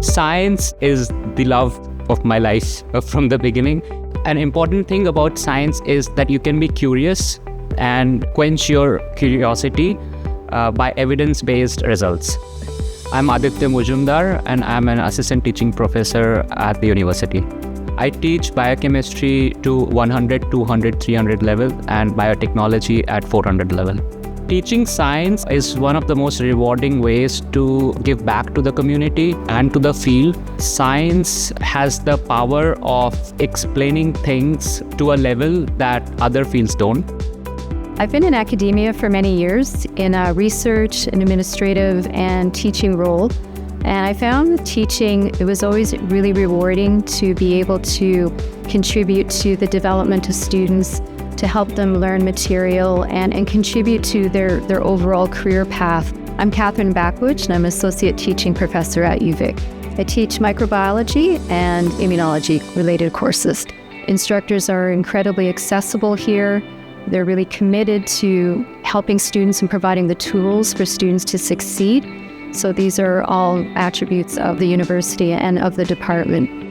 Science is the love of my life from the beginning. An important thing about science is that you can be curious and quench your curiosity by evidence-based results. I'm Aditya Mojumder and I'm an assistant teaching professor at the university. I teach biochemistry to 100, 200, 300 level and biotechnology at 400 level. Teaching science is one of the most rewarding ways to give back to the community and to the field. Science has the power of explaining things to a level that other fields don't. I've been in academia for many years in a research, and administrative, and teaching role. And I found with teaching, it was always really rewarding to be able to contribute to the development of students, to help them learn material and contribute to their overall career path. I'm Bachewich, and I'm Associate Teaching Professor at UVic. I teach microbiology and immunology-related courses. Instructors are incredibly accessible here. They're really committed to helping students and providing the tools for students to succeed. So these are all attributes of the university and of the department.